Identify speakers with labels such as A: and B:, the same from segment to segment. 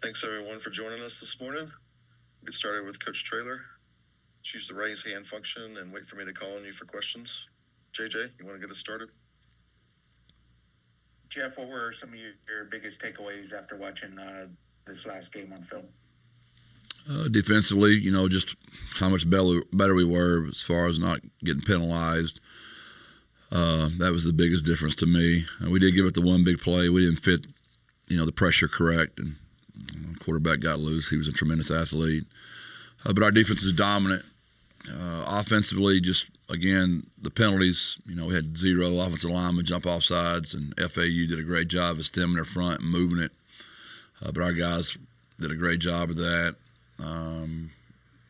A: Thanks, everyone, for joining us this morning. We'll get started with Coach Traylor. Just use the raise hand function and wait for me to call on you for questions. JJ, you want to get us started?
B: Jeff, what were some of your biggest takeaways after watching this last game on film?
C: Defensively, just how much better we were as far as not getting penalized. That was the biggest difference to me. We did give it the one big play. We didn't fit, the pressure correct, and quarterback got loose. He was a tremendous athlete. But our defense is dominant. Offensively, just, again, the penalties, we had 0 offensive linemen jump off sides, and FAU did a great job of stemming their front and moving it. But our guys did a great job of that.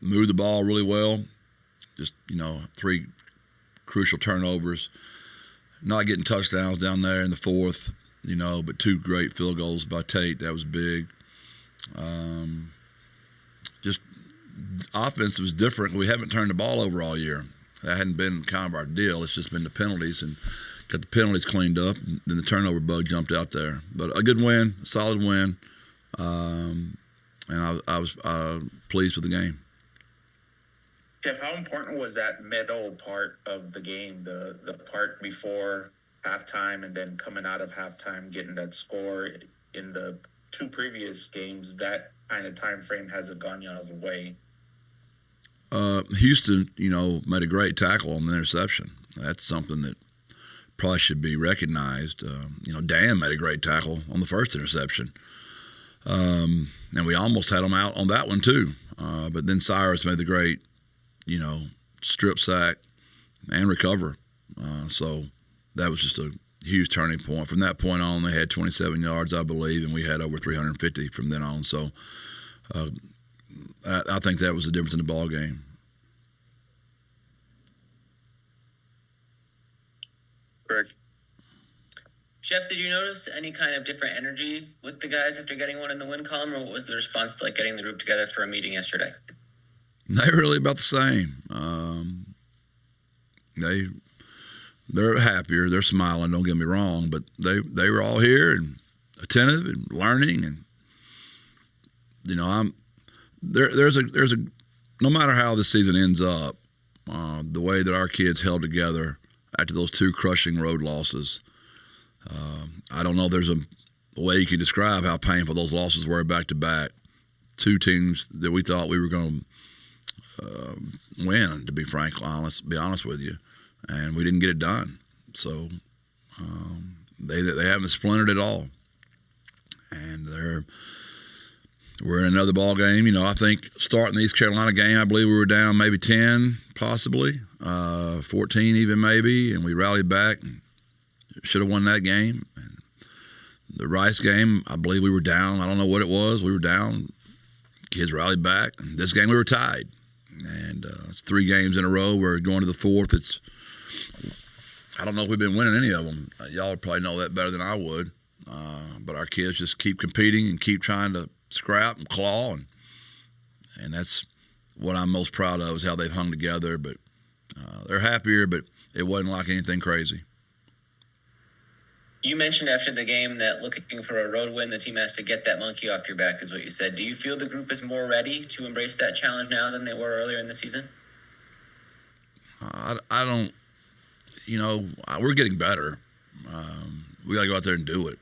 C: Moved the ball really well. Just, 3 crucial turnovers. Not getting touchdowns down there in the fourth, but 2 great field goals by Tate. That was big. Just offense was different. We haven't turned the ball over all year. That hadn't been kind of our deal. It's just been the penalties, and got the penalties cleaned up, and then the turnover bug jumped out there. But a good win, a solid win, and I was pleased with the game.
B: Jeff, how important was that middle part of the game, the part before halftime and then coming out of halftime, getting that score in the 2 previous games? That kind of time frame hasn't gone y'all's way.
C: Houston, made a great tackle on the interception. That's something that probably should be recognized. Dan made a great tackle on the first interception. And we almost had him out on that one too. But then Cyrus made the great, strip sack and recover. So that was just a huge turning point. From that point on, they had 27 yards, I believe, and we had over 350 from then on. So I think that was the difference in the ball game.
A: Greg.
D: Jeff, did you notice any kind of different energy with the guys after getting one in the win column, or what was the response to getting the group together for a meeting yesterday?
C: They're really about the same. They're happier. They're smiling. Don't get me wrong, but they were all here and attentive and learning, and there's a no matter how the season ends up, the way that our kids held together after those 2 crushing road losses. I don't know. There's a way you can describe how painful those losses were back to back. 2 teams that we thought we were going to win, to be be honest with you, and we didn't get it done. So they haven't splintered at all, and we're in another ball game. I think starting the East Carolina game, I believe we were down maybe 10, possibly 14 even maybe, and we rallied back and should have won that game. And the Rice game, I believe we were down. I don't know what it was. We were down. Kids rallied back. And this game we were tied. And it's 3 games in a row. We're going to the 4th. I don't know if we've been winning any of them. Y'all would probably know that better than I would. But our kids just keep competing and keep trying to scrap and claw. And that's what I'm most proud of, is how they've hung together. But they're happier, but it wasn't like anything crazy.
D: You mentioned after the game that looking for a road win, the team has to get that monkey off your back, is what you said. Do you feel the group is more ready to embrace that challenge now than they were earlier in the season?
C: I don't, we're getting better. We got to go out there and do it.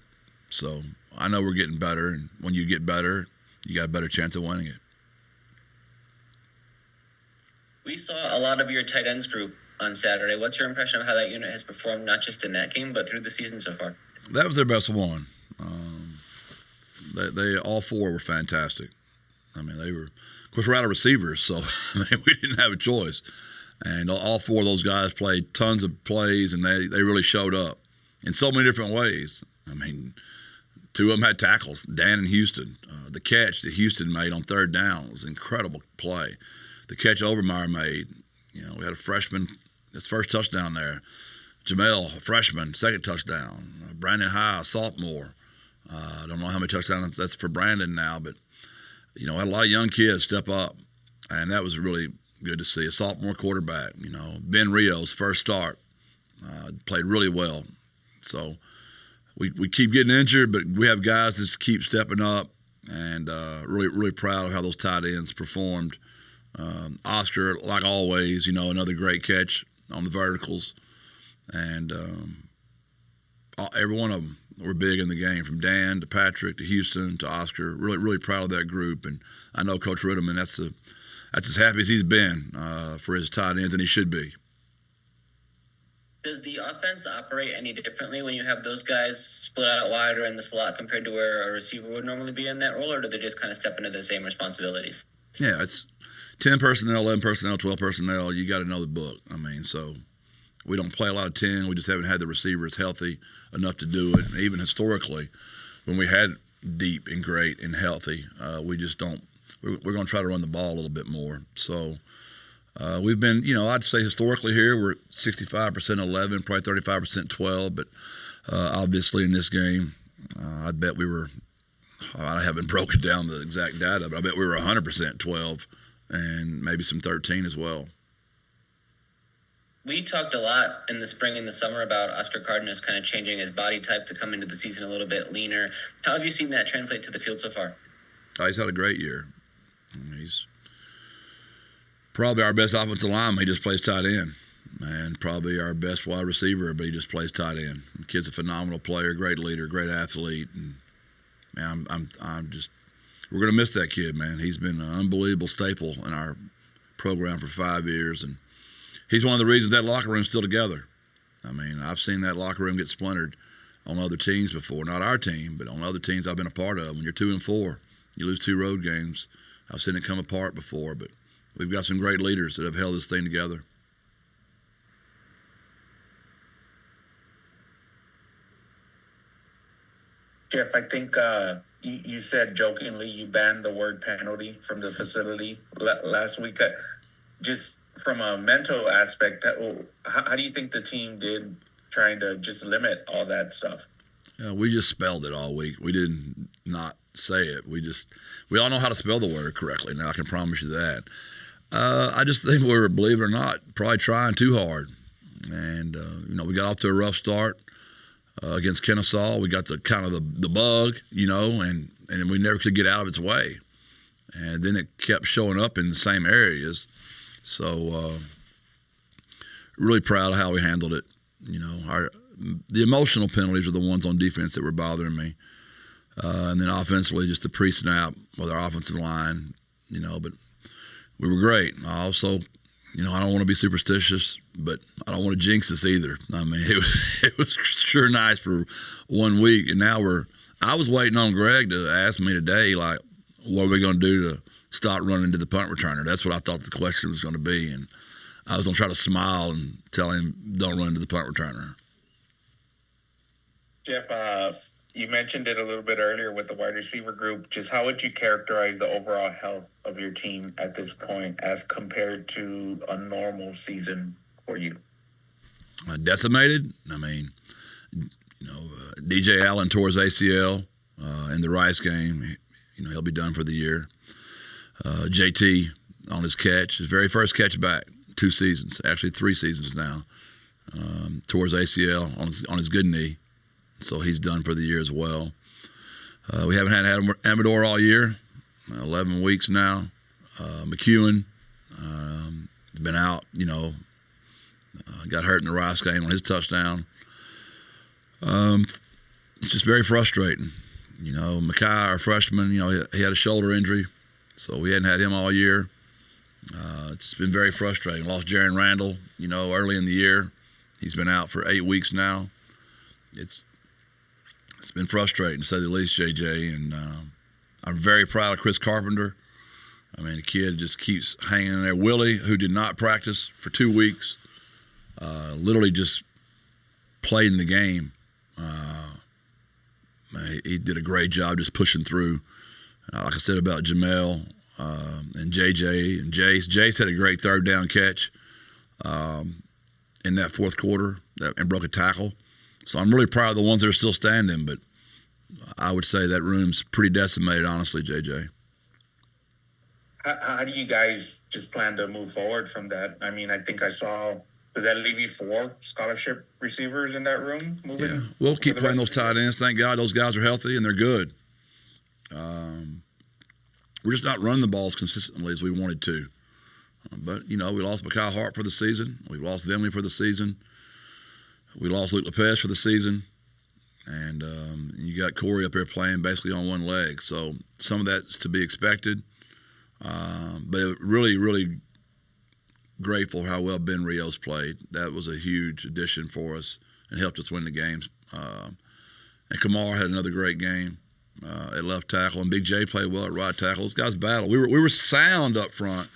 C: So I know we're getting better, and when you get better, you got a better chance of winning it.
D: We saw a lot of your tight ends group on Saturday. What's your impression of how that unit has performed, not just in that game, but through the season so far?
C: That was their best one. They all 4 were fantastic. I mean, they were, of course, we're out of receivers, so we didn't have a choice. And all 4 of those guys played tons of plays, and they really showed up in so many different ways. I mean, 2 of them had tackles, Dan and Houston. The catch that Houston made on 3rd down was an incredible play. The catch Overmeyer made, we had a freshman, his first touchdown there. Jamel, a freshman, 2nd touchdown. Brandon High, a sophomore. I don't know how many touchdowns that's for Brandon now, but, had a lot of young kids step up, and that was really good to see. A sophomore quarterback, Ben Rio's first start, played really well. So we keep getting injured, but we have guys that keep stepping up and really proud of how those tight ends performed. Oscar, like always, another great catch on the verticals, and every one of them were big in the game, from Dan to Patrick to Houston to Oscar. Really proud of that group, and I know Coach Ritterman, that's as happy as he's been for his tight ends, and he should be.
D: Does the offense operate any differently when you have those guys split out wide or in the slot compared to where a receiver would normally be in that role, or do they just kind of step into the same responsibilities?
C: Yeah, it's 10 personnel, 11 personnel, 12 personnel. You got to know the book. So we don't play a lot of 10. We just haven't had the receivers healthy enough to do it. And even historically, when we had deep and great and healthy, we just don't. We're going to try to run the ball a little bit more. So we've been, I'd say historically here we're 65% 11, probably 35% 12. But obviously in this game, I bet we were. I haven't broken down the exact data, but I bet we were 100% 12 and maybe some 13 as well.
D: We talked a lot in the spring and the summer about Oscar Cardenas kind of changing his body type to come into the season a little bit leaner. How have you seen that translate to the field so far?
C: He's had a great year. He's probably our best offensive lineman. He just plays tight end. And probably our best wide receiver, but he just plays tight end. The kid's a phenomenal player, great leader, great athlete. And man, we're going to miss that kid, man. He's been an unbelievable staple in our program for 5 years, and he's one of the reasons that locker room's still together. I've seen that locker room get splintered on other teams before, not our team, but on other teams I've been a part of. When you're 2-4, you lose 2 road games. I've seen it come apart before, but we've got some great leaders that have held this thing together.
B: Jeff, I think you said jokingly you banned the word penalty from the facility last week. Just from a mental aspect, how do you think the team did trying to just limit all that stuff?
C: We just spelled it all week. We didn't not say it. We all know how to spell the word correctly now, I can promise you that. I just think we were, believe it or not, probably trying too hard. And, we got off to a rough start. Against Kennesaw, we got the bug, and we never could get out of its way. And then it kept showing up in the same areas. So really proud of how we handled it. The emotional penalties are the ones on defense that were bothering me. And then offensively, just the pre-snap with our offensive line, but we were great. I also, I don't want to be superstitious, but I don't want to jinx us either. It was sure nice for 1 week, and now I was waiting on Greg to ask me today, like, what are we going to do to stop running to the punt returner? That's what I thought the question was going to be, and I was going to try to smile and tell him, don't run to the punt returner.
B: Jeff, you mentioned it a little bit earlier with the wide receiver group. Just how would you characterize the overall health of your team at this point as compared to a normal season for you?
C: Decimated. DJ Allen tore his ACL in the Rice game. He'll be done for the year. JT on his catch, his very first catch back, 2 seasons, actually 3 seasons now. Tore his ACL on his good knee. So he's done for the year as well. We haven't had Amador all year, 11 weeks now. McEwen has been out, got hurt in the Rice game on his touchdown. It's just very frustrating. Mackay, our freshman, he had a shoulder injury, so we hadn't had him all year. It's been very frustrating. Lost Jaron Randall, early in the year. He's been out for 8 weeks now. It's been frustrating, to say the least, JJ, and I'm very proud of Chris Carpenter. The kid just keeps hanging in there. Willie, who did not practice for 2 weeks, literally just played in the game. He did a great job just pushing through. Like I said about Jamel and JJ and Jace. Jace had a great 3rd down catch in that 4th quarter and broke a tackle. So I'm really proud of the ones that are still standing, but I would say that room's pretty decimated, honestly, JJ.
B: How do you guys just plan to move forward from that? I think I saw, does that leave you 4 scholarship receivers in that room moving?
C: Yeah, we'll keep playing those tight ends. Thank God those guys are healthy and they're good. we're just not running the balls consistently as we wanted to. But, we lost Mekhi Hart for the season. We lost Vinley for the season. We lost Luke Lopez for the season. And you got Corey up there playing basically on one leg. So some of that's to be expected. But really, really grateful how well Ben Rios played. That was a huge addition for us and helped us win the games. And Kamar had another great game at left tackle. And Big J played well at right tackle. Those guys battled. We were sound up front.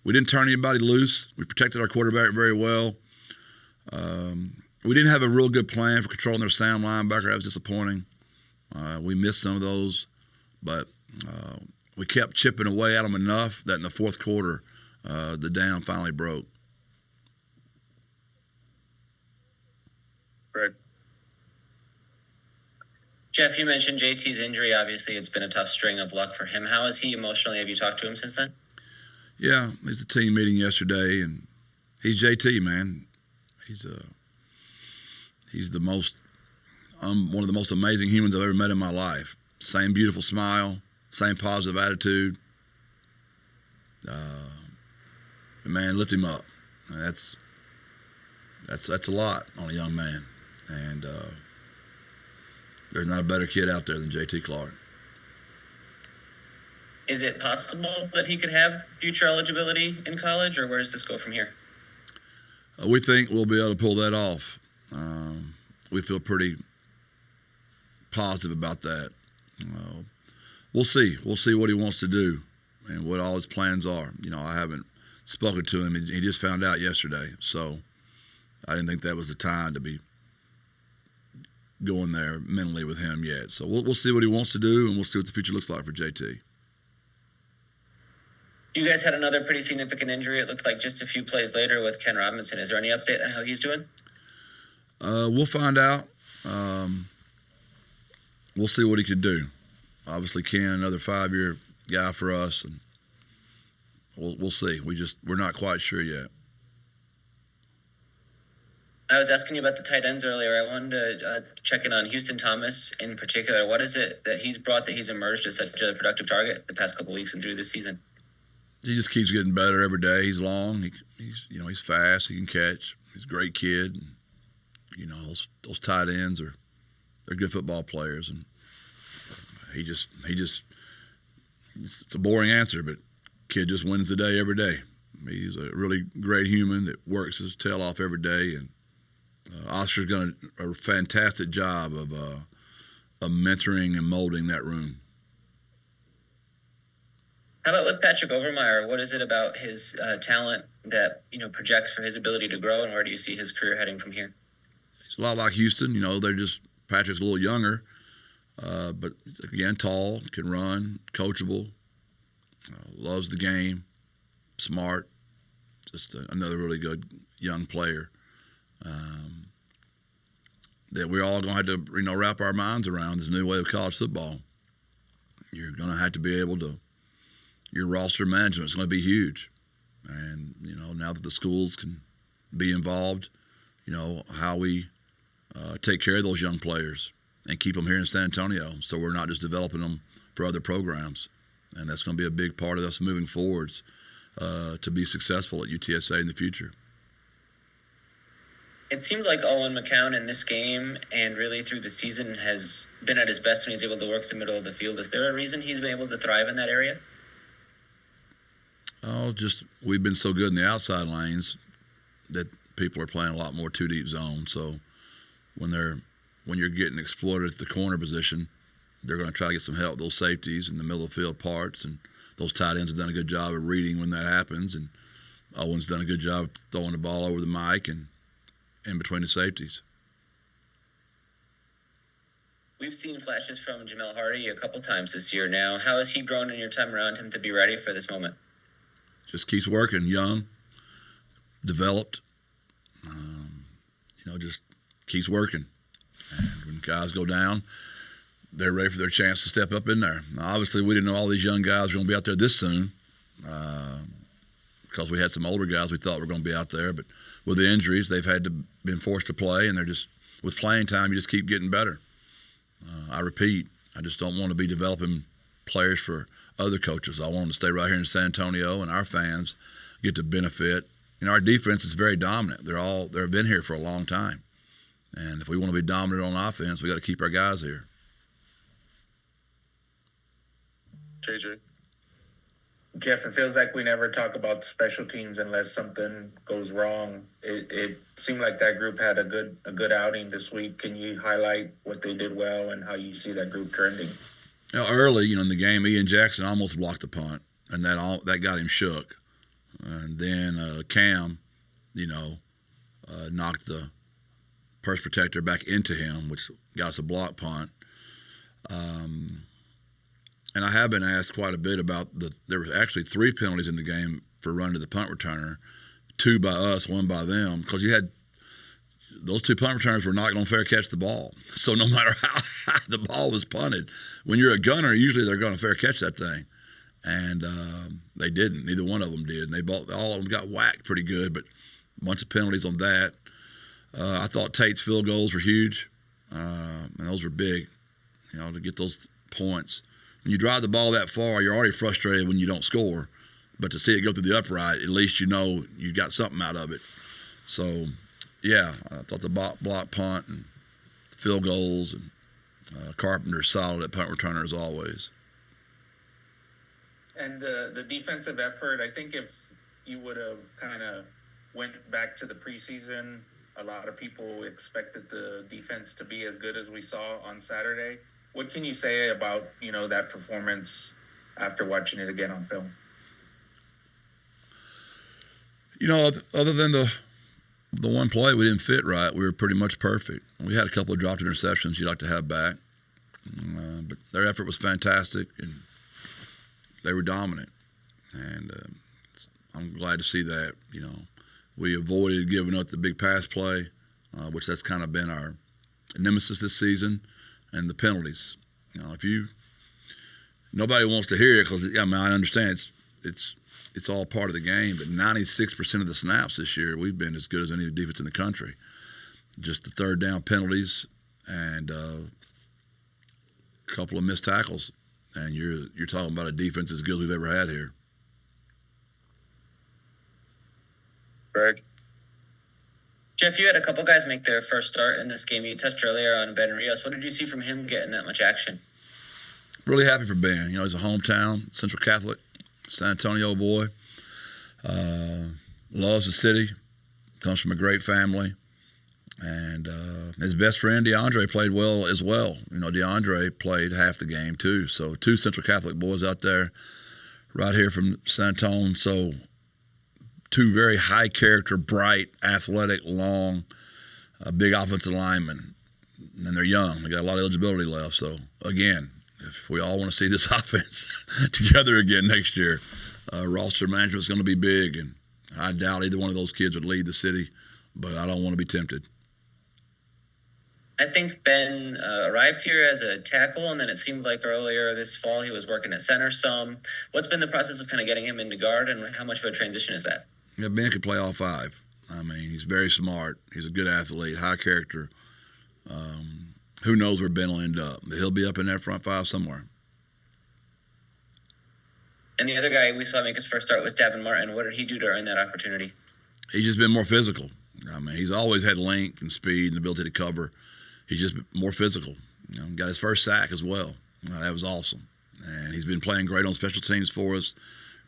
C: We didn't turn anybody loose. We protected our quarterback very well. We didn't have a real good plan for controlling their sound linebacker. That was disappointing. We missed some of those, but we kept chipping away at them enough that in the fourth quarter, the dam finally broke.
A: Greg.
D: Jeff, you mentioned JT's injury. Obviously, it's been a tough string of luck for him. How is he emotionally? Have you talked to him since then?
C: Yeah, he's the team meeting yesterday, and he's JT, man. He's the most one of the most amazing humans I've ever met in my life. Same beautiful smile, same positive attitude. Man, lift him up. That's a lot on a young man, and there's not a better kid out there than JT Clark.
D: Is it possible that he could have future eligibility in college, or where does this go from here?
C: We think we'll be able to pull that off. We feel pretty positive about that. We'll see. We'll see what he wants to do and what all his plans are. I haven't spoken to him. He just found out yesterday, so I didn't think that was the time to be going there mentally with him yet. So we'll see what he wants to do, and we'll see what the future looks like for JT.
D: You guys had another pretty significant injury. It looked like just a few plays later with Ken Robinson. Is there any update on how he's doing?
C: We'll find out. We'll see what he can do. Obviously, Ken, another 5-year guy for us, and we'll see. We're not quite sure yet.
D: I was asking you about the tight ends earlier. I wanted to check in on Houston Thomas in particular. What is it that he's brought that he's emerged as such a productive target the past couple weeks and through this season?
C: He just keeps getting better every day. He's long. He's fast. He can catch. He's a great kid. And, those tight ends they're good football players, and he just it's a boring answer, but kid just wins the day every day. He's a really great human that works his tail off every day, and Oscar's done a fantastic job of mentoring and molding that room.
D: How about with Patrick Overmeyer? What is it about his talent that projects for his ability to grow, and where do you see his career heading from here?
C: It's a lot like Houston. Patrick's a little younger, but again, tall, can run, coachable, loves the game, smart, just another really good young player that we're all going to have to wrap our minds around this new way of college football. You're going to have to be able to. Your roster management is going to be huge, and now that the schools can be involved, how we take care of those young players and keep them here in San Antonio, so we're not just developing them for other programs, and that's going to be a big part of us moving forwards to be successful at UTSA in the future.
D: It seemed like Owen McCown in this game and really through the season has been at his best when he's able to work the middle of the field. Is there a reason he's been able to thrive in that area?
C: We've been so good in the outside lanes that people are playing a lot more two-deep zone. So when you're getting exploited at the corner position, they're going to try to get some help with those safeties and the middle of the field parts. And those tight ends have done a good job of reading when that happens. And Owen's done a good job of throwing the ball over the mic and in between the safeties.
D: We've seen flashes from Jamel Hardy a couple times this year now. How has he grown in your time around him to be ready for this moment?
C: Just keeps working, young, developed, just keeps working. And when guys go down, they're ready for their chance to step up in there. Now, obviously, we didn't know all these young guys were going to be out there this soon because we had some older guys we thought were going to be out there. But with the injuries, they've been forced to play, and they're just, with playing time, you just keep getting better. I repeat, I just don't want to be developing players for other coaches. I want them to stay right here in San Antonio, and our fans get to benefit. Our defense is very dominant. They've been here for a long time, and if we want to be dominant on offense, we got to keep our guys here.
A: JJ.
B: Jeff, it feels like we never talk about special teams unless something goes wrong. It seemed like that group had a good outing this week. Can you highlight what they did well and how you see that group trending?
C: Early, in the game, Ian Jackson almost blocked the punt, and that got him shook. And then Cam, knocked the purse protector back into him, which got us a block punt. And I have been asked quite a bit about there was actually 3 penalties in the game for run to the punt returner, 2 by us, 1 by them, because you had those 2 punt returners were not going to fair catch the ball. So no matter how high the ball was punted, when you're a gunner, usually they're going to fair catch that thing. And they didn't. Neither one of them did. And all of them got whacked pretty good, but a bunch of penalties on that. I thought Tate's field goals were huge, and those were big, to get those points. When you drive the ball that far, you're already frustrated when you don't score. But to see it go through the upright, at least you got something out of it. So, yeah, I thought the block punt and field goals and Carpenter's solid at punt returner as always.
B: And the defensive effort, I think if you would have kind of went back to the preseason, a lot of people expected the defense to be as good as we saw on Saturday. What can you say about, that performance after watching it again on film?
C: Other than the one play we didn't fit right, we were pretty much perfect. We had a couple of dropped interceptions you'd like to have back. But their effort was fantastic, and they were dominant. And I'm glad to see that. We avoided giving up the big pass play, which that's kind of been our nemesis this season, and the penalties. Nobody wants to hear it because I understand it's all part of the game, but 96% of the snaps this year we've been as good as any defense in the country. Just the third down penalties and a couple of missed tackles, and you're talking about a defense as good as we've ever had here.
A: Greg.
D: Jeff, you had a couple guys make their first start in this game. You touched earlier on Ben Rios. What did you see from him getting that much action?
C: Really happy for Ben. He's a hometown Central Catholic, San Antonio boy. Loves the city, comes from a great family. And his best friend, DeAndre, played well as well. DeAndre played half the game too. So 2 Central Catholic boys out there right here from San Antonio. So 2 very high character, bright, athletic, long, big offensive linemen. And they're young. They got a lot of eligibility left. So, again, if we all want to see this offense together again next year, roster management is going to be big. And I doubt either one of those kids would lead the city, but I don't want to be tempted.
D: I think Ben arrived here as a tackle, and then it seemed like earlier this fall he was working at center some. What's been the process of kind of getting him into guard, and how much of a transition is that?
C: Yeah, Ben could play all 5. He's very smart. He's a good athlete, high character. Who knows where Ben will end up? But he'll be up in that front 5 somewhere.
D: And the other guy we saw make his first start was Davin Martin. What did he do to earn that opportunity?
C: He's just been more physical. He's always had length and speed and ability to cover. He's just more physical. Got his first sack as well. That was awesome. And he's been playing great on special teams for us.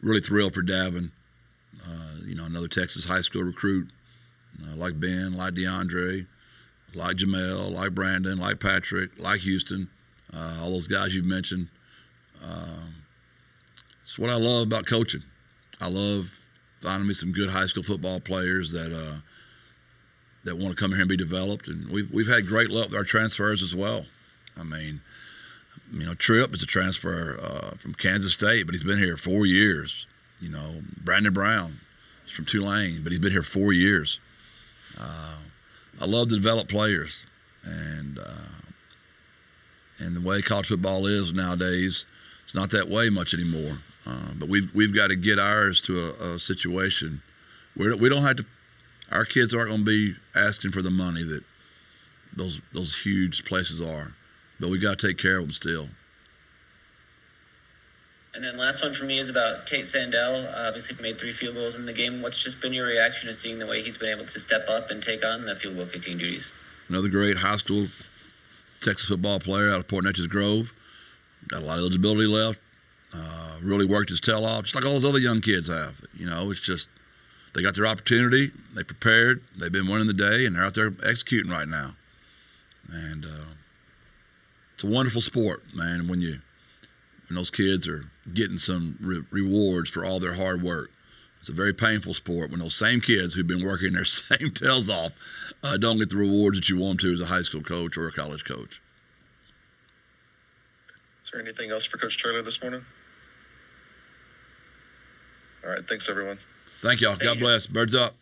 C: Really thrilled for Davin. Another Texas high school recruit, like Ben, like DeAndre, like Jamel, like Brandon, like Patrick, like Houston, all those guys you've mentioned. It's what I love about coaching. I love finding me some good high school football players that want to come here and be developed, and we've had great luck with our transfers as well. Tripp is a transfer from Kansas State, but he's been here 4 years. Brandon Brown is from Tulane, but he's been here 4 years. I love to develop players, and the way college football is nowadays, it's not that way much anymore. But we've got to get ours to a situation where we don't have to. Our kids aren't going to be asking for the money that those huge places are, but we got to take care of them still.
D: And then last one for me is about Tate Sandell. Obviously made 3 field goals in the game. What's just been your reaction to seeing the way he's been able to step up and take on the field goal kicking duties?
C: Another great high school Texas football player out of Port Neches Grove. Got a lot of eligibility left. Really worked his tail off, just like all those other young kids have. It's just they got their opportunity. They prepared. They've been winning the day, and they're out there executing right now. And it's a wonderful sport, man, when those kids are getting some rewards for all their hard work. It's a very painful sport when those same kids who've been working their same tails off don't get the rewards that you want to as a high school coach or a college coach.
A: Is there anything else for Coach Traylor this morning? All right, thanks everyone.
C: Thank y'all. God bless. Birds up.